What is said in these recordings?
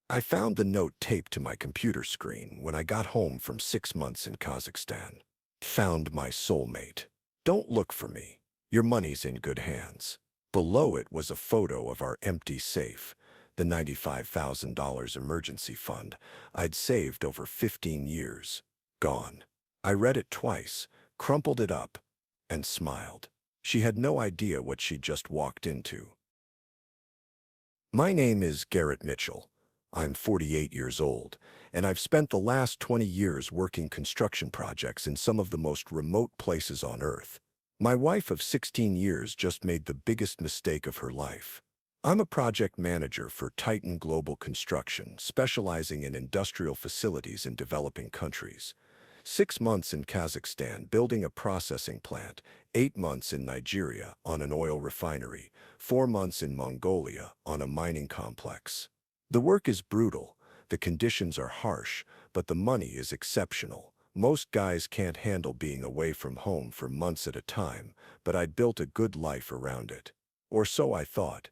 I found the note taped to my computer screen when I got home from 6 months in Kazakhstan. Found my soulmate. Don't look for me. Your money's in good hands. Below it was a photo of our empty safe, the $95,000 emergency fund I'd saved over 15 years. Gone. I read it twice, crumpled it up, and smiled. She had no idea what she'd just walked into. My name is Garrett Mitchell. I'm 48 years old, and I've spent the last 20 years working construction projects in some of the most remote places on Earth. My wife of 16 years just made the biggest mistake of her life. I'm a project manager for Titan Global Construction, specializing in industrial facilities in developing countries. 6 months in Kazakhstan building a processing plant, 8 months in Nigeria on an oil refinery, 4 months in Mongolia on a mining complex. The work is brutal, the conditions are harsh, but the money is exceptional. Most guys can't handle being away from home for months at a time, but I'd built a good life around it. Or so I thought.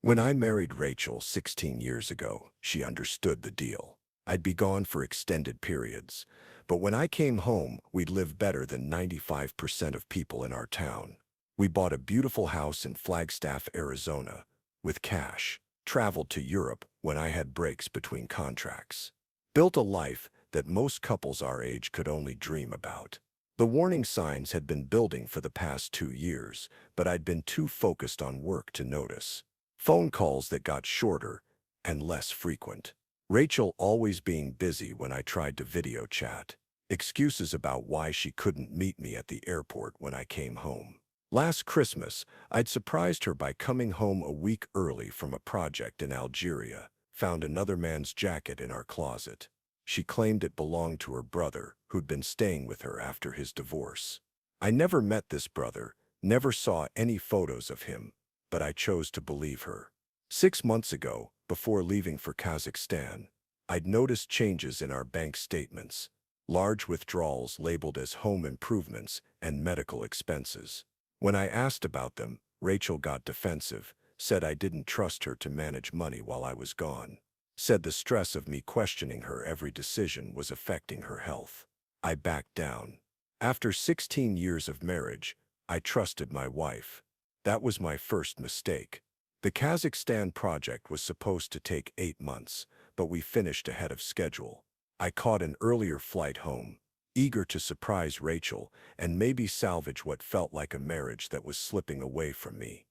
When I married Rachel 16 years ago, she understood the deal. I'd be gone for extended periods. But when I came home, we'd live better than 95% of people in our town. We bought a beautiful house in Flagstaff, Arizona, with cash, traveled to Europe when I had breaks between contracts. Built a life that most couples our age could only dream about. The warning signs had been building for the past 2 years, but I'd been too focused on work to notice. Phone calls that got shorter and less frequent. Rachel always being busy when I tried to video chat. Excuses about why she couldn't meet me at the airport when I came home. Last Christmas, I'd surprised her by coming home a week early from a project in Algeria, found another man's jacket in our closet. She claimed it belonged to her brother, who'd been staying with her after his divorce. I never met this brother, never saw any photos of him, but I chose to believe her. 6 months ago, before leaving for Kazakhstan, I'd noticed changes in our bank statements, large withdrawals labeled as home improvements and medical expenses. When I asked about them, Rachel got defensive, said I didn't trust her to manage money while I was gone, said the stress of me questioning her every decision was affecting her health. I backed down. After 16 years of marriage, I trusted my wife. That was my first mistake. The Kazakhstan project was supposed to take 8 months, but we finished ahead of schedule. I caught an earlier flight home, eager to surprise Rachel and maybe salvage what felt like a marriage that was slipping away from me.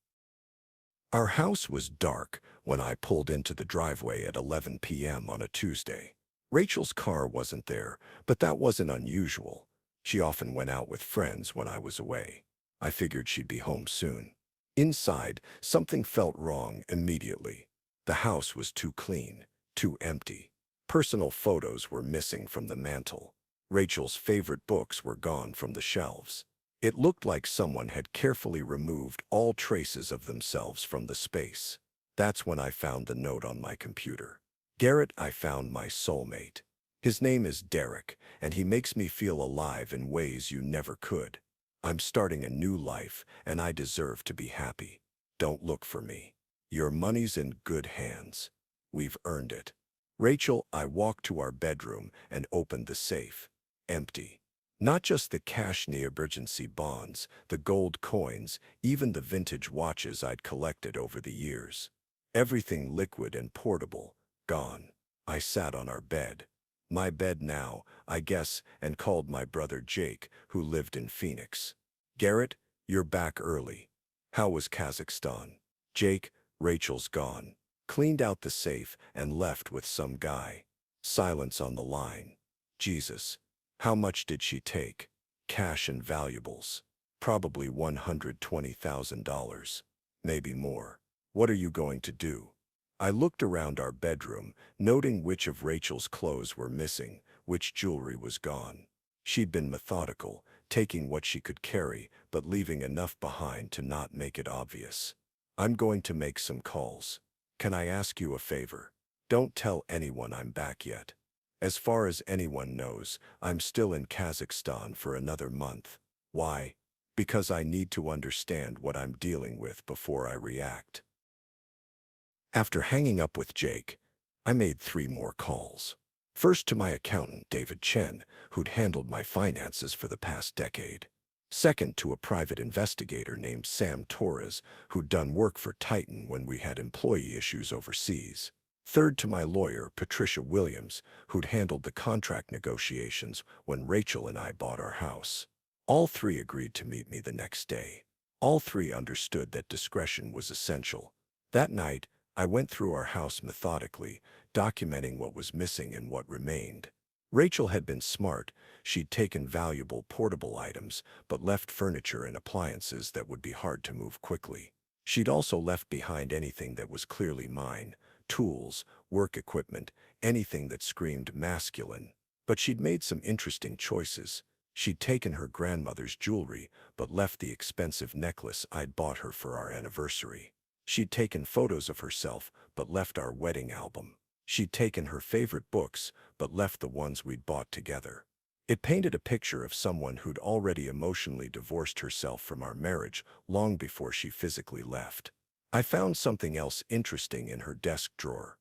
Our house was dark when I pulled into the driveway at 11 p.m. on a Tuesday. Rachel's car wasn't there, but that wasn't unusual. She often went out with friends when I was away. I figured she'd be home soon. Inside, something felt wrong immediately. The house was too clean, too empty. Personal photos were missing from the mantel. Rachel's favorite books were gone from the shelves. It looked like someone had carefully removed all traces of themselves from the space. That's when I found the note on my computer. Garrett, I found my soulmate. His name is Derek, and he makes me feel alive in ways you never could. I'm starting a new life, and I deserve to be happy. Don't look for me. Your money's in good hands. We've earned it. Rachel, I walked to our bedroom and opened the safe. Empty. Not just the cash in the emergency bonds, the gold coins, even the vintage watches I'd collected over the years. Everything liquid and portable, gone. I sat on our bed. My bed now, I guess, and called my brother Jake, who lived in Phoenix. Garrett, you're back early. How was Kazakhstan? Jake, Rachel's gone. Cleaned out the safe and left with some guy. Silence on the line. Jesus. How much did she take? Cash and valuables. Probably $120,000. Maybe more. What are you going to do? I looked around our bedroom, noting which of Rachel's clothes were missing, which jewelry was gone. She'd been methodical, taking what she could carry, but leaving enough behind to not make it obvious. I'm going to make some calls. Can I ask you a favor? Don't tell anyone I'm back yet. As far as anyone knows, I'm still in Kazakhstan for another month. Why? Because I need to understand what I'm dealing with before I react. After hanging up with Jake, I made 3 more calls. First to my accountant, David Chen, who'd handled my finances for the past decade. Second to a private investigator named Sam Torres, who'd done work for Titan when we had employee issues overseas. Third to my lawyer, Patricia Williams, who'd handled the contract negotiations when Rachel and I bought our house. All 3 agreed to meet me the next day. All 3 understood that discretion was essential. That night, I went through our house methodically, documenting what was missing and what remained. Rachel had been smart. She'd taken valuable portable items, but left furniture and appliances that would be hard to move quickly. She'd also left behind anything that was clearly mine: tools, work equipment, anything that screamed masculine. But she'd made some interesting choices. She'd taken her grandmother's jewelry, but left the expensive necklace I'd bought her for our anniversary. She'd taken photos of herself, but left our wedding album. She'd taken her favorite books, but left the ones we'd bought together. It painted a picture of someone who'd already emotionally divorced herself from our marriage long before she physically left. I found something else interesting in her desk drawer: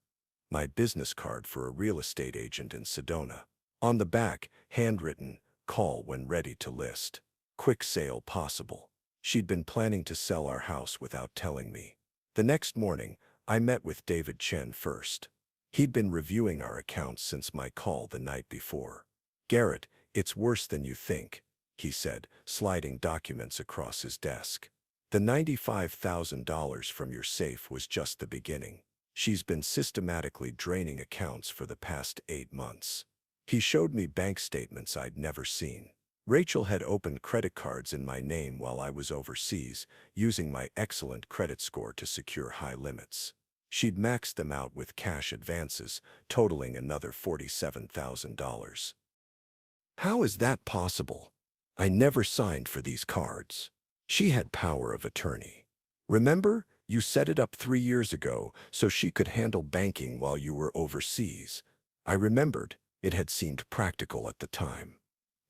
my business card for a real estate agent in Sedona. On the back, handwritten, "Call when ready to list. Quick sale possible." She'd been planning to sell our house without telling me. The next morning, I met with David Chen first. He'd been reviewing our accounts since my call the night before. "Garrett, it's worse than you think," he said, sliding documents across his desk. "The $95,000 from your safe was just the beginning. She's been systematically draining accounts for the past 8 months." He showed me bank statements I'd never seen. Rachel had opened credit cards in my name while I was overseas, using my excellent credit score to secure high limits. She'd maxed them out with cash advances, totaling another $47,000. How is that possible? I never signed for these cards. She had power of attorney. Remember, you set it up 3 years ago so she could handle banking while you were overseas. I remembered. It had seemed practical at the time.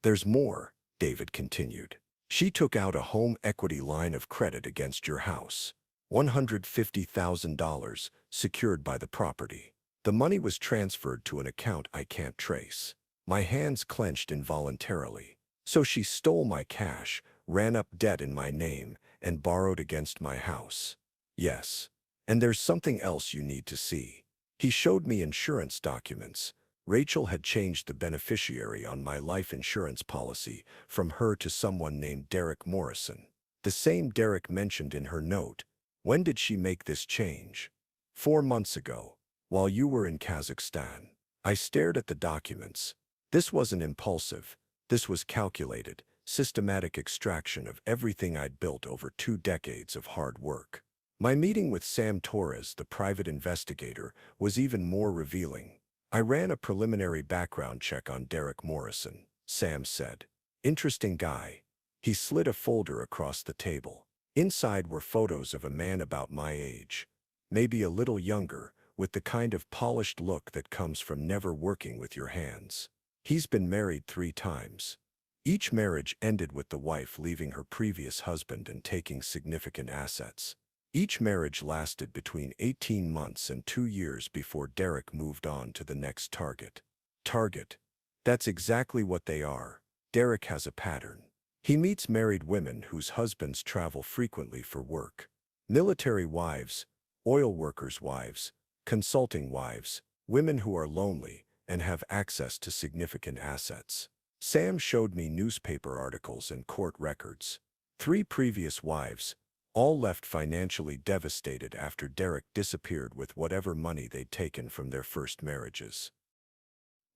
There's more, David continued. She took out a home equity line of credit against your house. $150,000, secured by the property. The money was transferred to an account I can't trace. My hands clenched involuntarily. So she stole my cash, ran up debt in my name, and borrowed against my house. Yes. And there's something else you need to see. He showed me insurance documents. Rachel had changed the beneficiary on my life insurance policy from her to someone named Derek Morrison. The same Derek mentioned in her note. When did she make this change? 4 months ago, while you were in Kazakhstan. I stared at the documents. This wasn't impulsive. This was calculated, systematic extraction of everything I'd built over 2 decades of hard work. My meeting with Sam Torres, the private investigator, was even more revealing. I ran a preliminary background check on Derek Morrison, Sam said. Interesting guy. He slid a folder across the table. Inside were photos of a man about my age, maybe a little younger, with the kind of polished look that comes from never working with your hands. He's been married 3 times. Each marriage ended with the wife leaving her previous husband and taking significant assets. Each marriage lasted between 18 months and 2 years before Derek moved on to the next target. Target. That's exactly what they are. Derek has a pattern. He meets married women whose husbands travel frequently for work. Military wives, oil workers' wives, consulting wives, women who are lonely and have access to significant assets. Sam showed me newspaper articles and court records. 3 previous wives, all left financially devastated after Derek disappeared with whatever money they'd taken from their first marriages.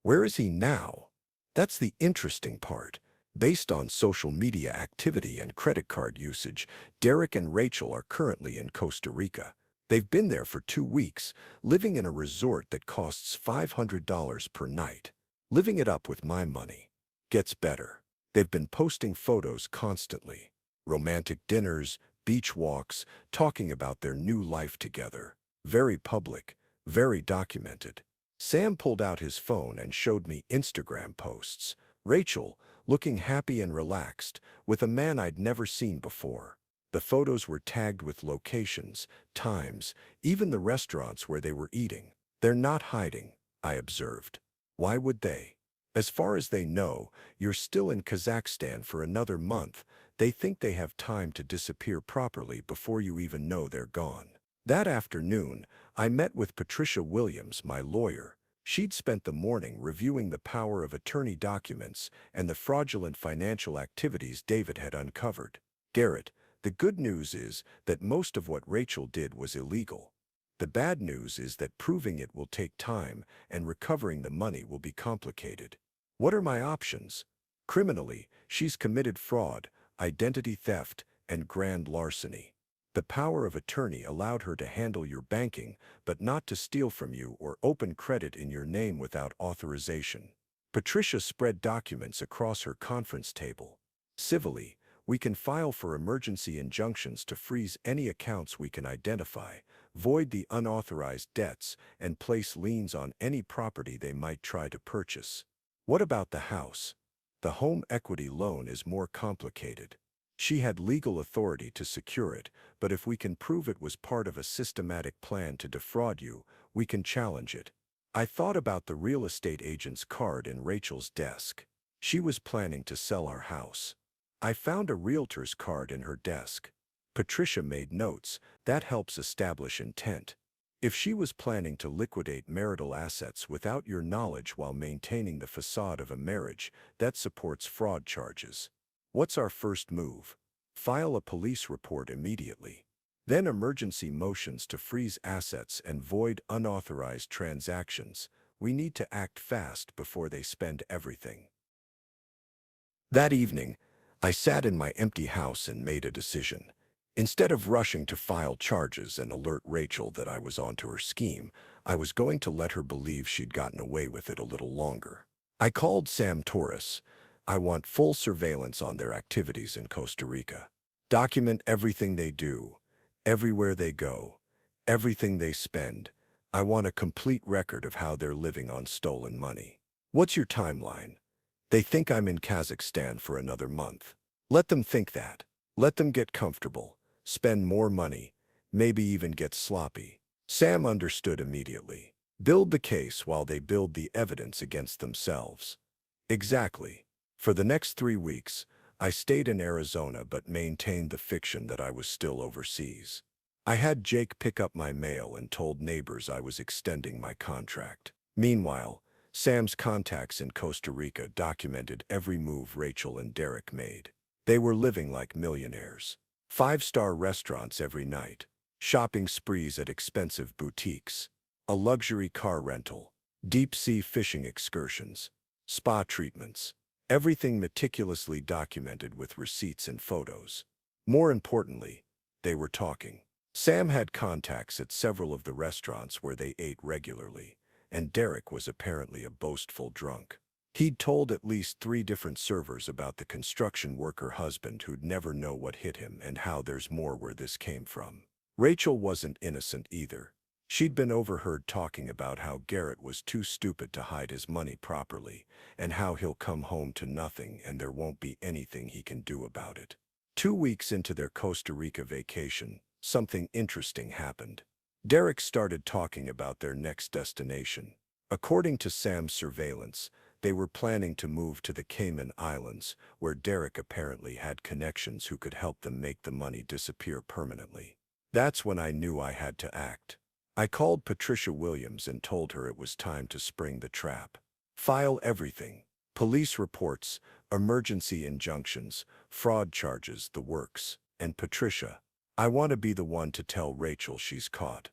Where is he now? That's the interesting part. Based on social media activity and credit card usage, Derek and Rachel are currently in Costa Rica. They've been there for 2 weeks, living in a resort that costs $500 per night. Living it up with my money. Gets better. They've been posting photos constantly. Romantic dinners, beach walks, talking about their new life together. Very public, very documented. Sam pulled out his phone and showed me Instagram posts. Rachel, looking happy and relaxed, with a man I'd never seen before. The photos were tagged with locations, times, even the restaurants where they were eating. They're not hiding, I observed. Why would they? As far as they know, you're still in Kazakhstan for another month. They think they have time to disappear properly before you even know they're gone. That afternoon, I met with Patricia Williams, my lawyer. She'd spent the morning reviewing the power of attorney documents and the fraudulent financial activities David had uncovered. Garrett, the good news is that most of what Rachel did was illegal. The bad news is that proving it will take time and recovering the money will be complicated. What are my options? Criminally, she's committed fraud, identity theft, and grand larceny. The power of attorney allowed her to handle your banking, but not to steal from you or open credit in your name without authorization. Patricia spread documents across her conference table. Civilly, we can file for emergency injunctions to freeze any accounts we can identify, void the unauthorized debts, and place liens on any property they might try to purchase. What about the house? The home equity loan is more complicated. She had legal authority to secure it, but if we can prove it was part of a systematic plan to defraud you, we can challenge it. I thought about the real estate agent's card in Rachel's desk. She was planning to sell our house. I found a realtor's card in her desk. Patricia made notes. That helps establish intent. If she was planning to liquidate marital assets without your knowledge while maintaining the facade of a marriage, that supports fraud charges. What's our first move? File a police report immediately. Then emergency motions to freeze assets and void unauthorized transactions. We need to act fast before they spend everything. That evening, I sat in my empty house and made a decision. Instead of rushing to file charges and alert Rachel that I was onto her scheme, I was going to let her believe she'd gotten away with it a little longer. I called Sam Torres. I want full surveillance on their activities in Costa Rica. Document everything they do, everywhere they go, everything they spend. I want a complete record of how they're living on stolen money. What's your timeline? They think I'm in Kazakhstan for another month. Let them think that. Let them get comfortable, spend more money, maybe even get sloppy. Sam understood immediately. Build the case while they build the evidence against themselves. Exactly. For the next 3 weeks, I stayed in Arizona but maintained the fiction that I was still overseas. I had Jake pick up my mail and told neighbors I was extending my contract. Meanwhile, Sam's contacts in Costa Rica documented every move Rachel and Derek made. They were living like millionaires. 5-star restaurants every night, shopping sprees at expensive boutiques, a luxury car rental, deep-sea fishing excursions, spa treatments. Everything meticulously documented with receipts and photos. More importantly, they were talking. Sam had contacts at several of the restaurants where they ate regularly, and Derek was apparently a boastful drunk. He'd told at least 3 different servers about the construction worker husband who'd never know what hit him and how there's more where this came from. Rachel wasn't innocent either. She'd been overheard talking about how Garrett was too stupid to hide his money properly, and how he'll come home to nothing and there won't be anything he can do about it. 2 weeks into their Costa Rica vacation, something interesting happened. Derek started talking about their next destination. According to Sam's surveillance, they were planning to move to the Cayman Islands, where Derek apparently had connections who could help them make the money disappear permanently. That's when I knew I had to act. I called Patricia Williams and told her it was time to spring the trap. File everything. Police reports, emergency injunctions, fraud charges, the works. And Patricia, I want to be the one to tell Rachel she's caught.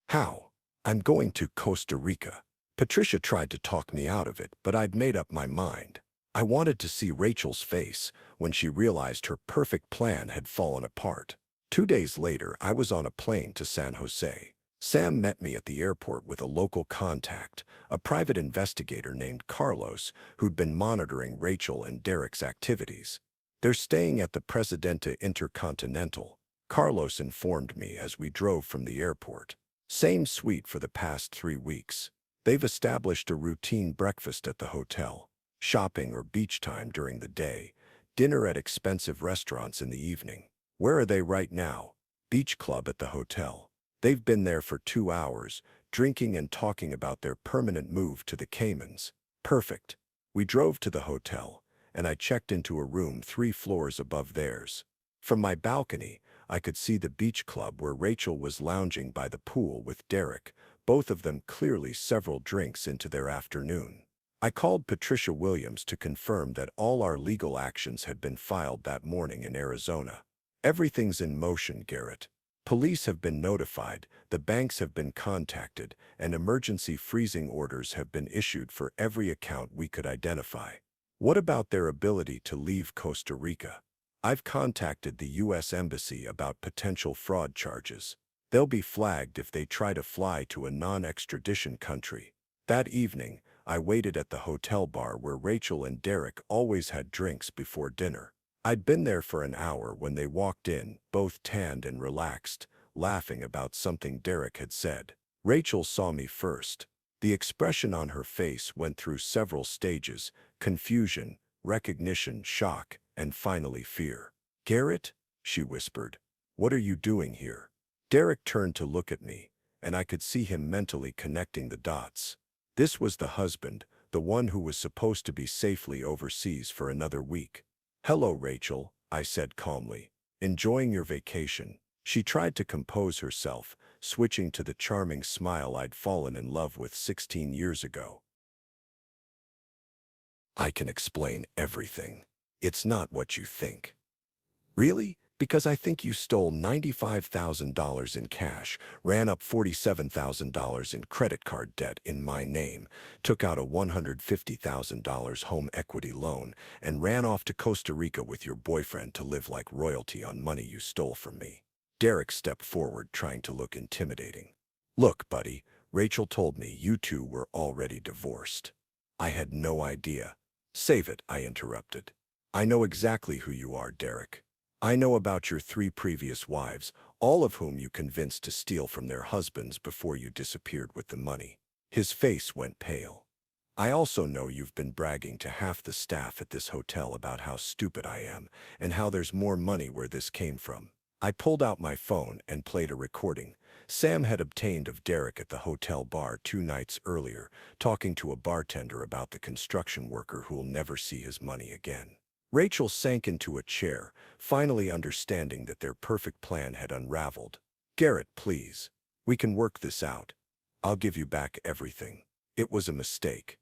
How? I'm going to Costa Rica. Patricia tried to talk me out of it, but I'd made up my mind. I wanted to see Rachel's face when she realized her perfect plan had fallen apart. 2 days later, I was on a plane to San Jose. Sam met me at the airport with a local contact, a private investigator named Carlos, who'd been monitoring Rachel and Derek's activities. They're staying at the Presidente Intercontinental, Carlos informed me as we drove from the airport. Same suite for the past 3 weeks. They've established a routine breakfast at the hotel, shopping or beach time during the day, dinner at expensive restaurants in the evening. Where are they right now? Beach club at the hotel. They've been there for 2 hours, drinking and talking about their permanent move to the Caymans. Perfect. We drove to the hotel, and I checked into a room 3 floors above theirs. From my balcony, I could see the beach club where Rachel was lounging by the pool with Derek, both of them clearly several drinks into their afternoon. I called Patricia Williams to confirm that all our legal actions had been filed that morning in Arizona. Everything's in motion, Garrett. Police have been notified, the banks have been contacted, and emergency freezing orders have been issued for every account we could identify. What about their ability to leave Costa Rica? I've contacted the U.S. Embassy about potential fraud charges. They'll be flagged if they try to fly to a non-extradition country. That evening, I waited at the hotel bar where Rachel and Derek always had drinks before dinner. I'd been there for an hour when they walked in, both tanned and relaxed, laughing about something Derek had said. Rachel saw me first. The expression on her face went through several stages: confusion, recognition, shock, and finally fear. "Garrett," she whispered, "what are you doing here?" Derek turned to look at me, and I could see him mentally connecting the dots. This was the husband, the one who was supposed to be safely overseas for another week. "Hello, Rachel," I said calmly. "Enjoying your vacation?" She tried to compose herself, switching to the charming smile I'd fallen in love with 16 years ago. "I can explain everything. It's not what you think." "Really? Because I think you stole $95,000 in cash, ran up $47,000 in credit card debt in my name, took out a $150,000 home equity loan, and ran off to Costa Rica with your boyfriend to live like royalty on money you stole from me." Derek stepped forward, trying to look intimidating. "Look, buddy, Rachel told me you two were already divorced." I had no idea. "Save it," I interrupted. "I know exactly who you are, Derek. I know about your 3 previous wives, all of whom you convinced to steal from their husbands before you disappeared with the money." His face went pale. "I also know you've been bragging to half the staff at this hotel about how stupid I am and how there's more money where this came from." I pulled out my phone and played a recording Sam had obtained of Derek at the hotel bar 2 nights earlier, talking to a bartender about the construction worker who'll never see his money again. Rachel sank into a chair, finally understanding that their perfect plan had unraveled. "Garrett, please. We can work this out. I'll give you back everything. It was a mistake."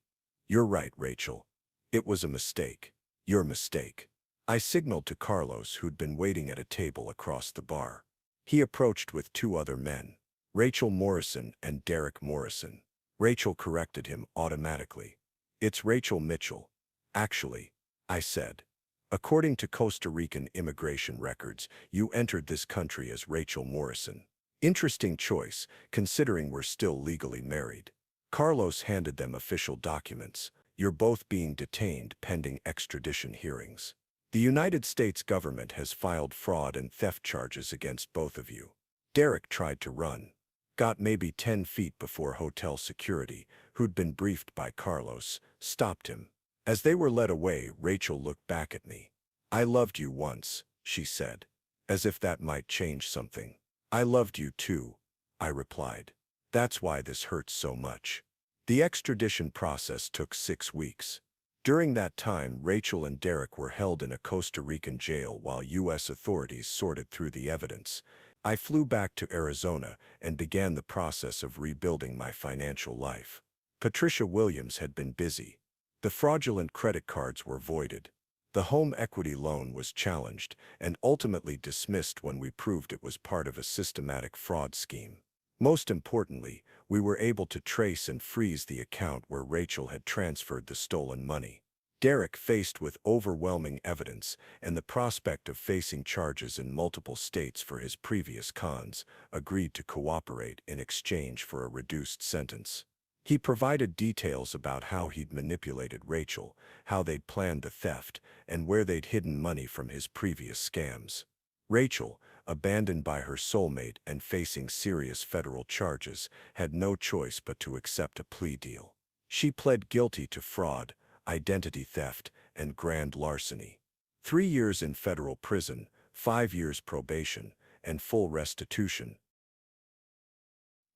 "You're right, Rachel. It was a mistake. Your mistake." I signaled to Carlos, who'd been waiting at a table across the bar. He approached with 2 other men, Rachel Morrison and Derek Morrison. Rachel corrected him automatically. "It's Rachel Mitchell. Actually," I said. "According to Costa Rican immigration records, you entered this country as Rachel Morrison. Interesting choice, considering we're still legally married." Carlos handed them official documents. "You're both being detained pending extradition hearings. The United States government has filed fraud and theft charges against both of you." Derek tried to run. Got maybe 10 feet before hotel security, who'd been briefed by Carlos, stopped him. As they were led away, Rachel looked back at me. "I loved you once," she said, as if that might change something. "I loved you too," I replied. "That's why this hurts so much." The extradition process took 6 weeks. During that time, Rachel and Derek were held in a Costa Rican jail while U.S. authorities sorted through the evidence. I flew back to Arizona and began the process of rebuilding my financial life. Patricia Williams had been busy. The fraudulent credit cards were voided. The home equity loan was challenged and ultimately dismissed when we proved it was part of a systematic fraud scheme. Most importantly, we were able to trace and freeze the account where Rachel had transferred the stolen money. Derek, faced with overwhelming evidence and the prospect of facing charges in multiple states for his previous cons, agreed to cooperate in exchange for a reduced sentence. He provided details about how he'd manipulated Rachel, how they'd planned the theft, and where they'd hidden money from his previous scams. Rachel, abandoned by her soulmate and facing serious federal charges, had no choice but to accept a plea deal. She pled guilty to fraud, identity theft, and grand larceny. 3 years in federal prison, 5 years probation, and full restitution.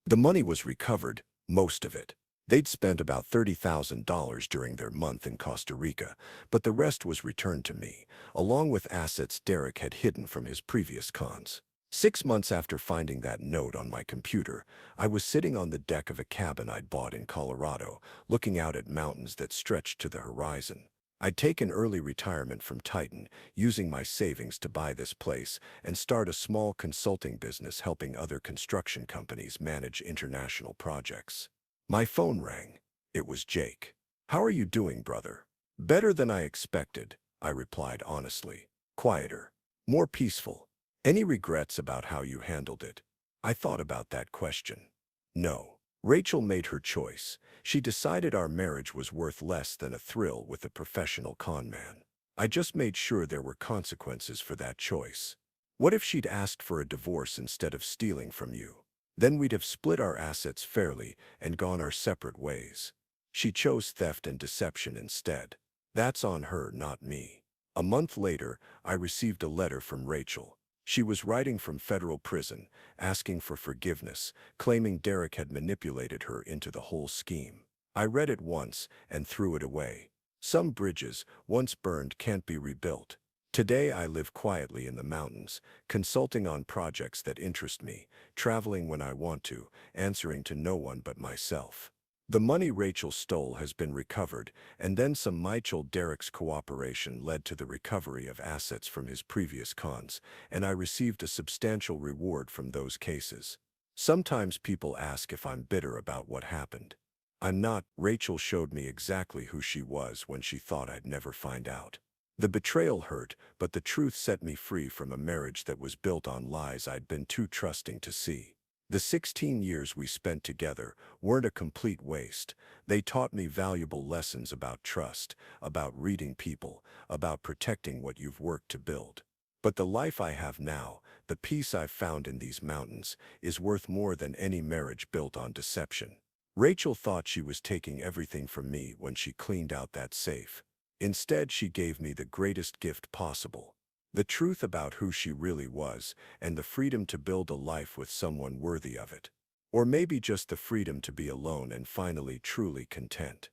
The money was recovered, most of it. They'd spent about $30,000 during their month in Costa Rica, but the rest was returned to me, along with assets Derek had hidden from his previous cons. 6 months after finding that note on my computer, I was sitting on the deck of a cabin I'd bought in Colorado, looking out at mountains that stretched to the horizon. I'd taken early retirement from Titan, using my savings to buy this place and start a small consulting business helping other construction companies manage international projects. My phone rang. It was Jake. "How are you doing, brother?" "Better than I expected," I replied honestly. "Quieter. More peaceful. Any regrets about how you handled it?" I thought about that question. No. Rachel made her choice. She decided our marriage was worth less than a thrill with a professional con man. I just made sure there were consequences for that choice. What if she'd asked for a divorce instead of stealing from you? Then we'd have split our assets fairly and gone our separate ways. She chose theft and deception instead. That's on her, not me. A month later, I received a letter from Rachel. She was writing from federal prison, asking for forgiveness, claiming Derek had manipulated her into the whole scheme. I read it once and threw it away. Some bridges, once burned, can't be rebuilt. Today I live quietly in the mountains, consulting on projects that interest me, traveling when I want to, answering to no one but myself. The money Rachel stole has been recovered, and then some Michael Derek's cooperation led to the recovery of assets from his previous cons, and I received a substantial reward from those cases. Sometimes people ask if I'm bitter about what happened. I'm not. Rachel showed me exactly who she was when she thought I'd never find out. The betrayal hurt, but the truth set me free from a marriage that was built on lies I'd been too trusting to see. The 16 years we spent together weren't a complete waste. They taught me valuable lessons about trust, about reading people, about protecting what you've worked to build. But the life I have now, the peace I've found in these mountains, is worth more than any marriage built on deception. Rachel thought she was taking everything from me when she cleaned out that safe. Instead, she gave me the greatest gift possible. The truth about who she really was, and the freedom to build a life with someone worthy of it. Or maybe just the freedom to be alone and finally truly content.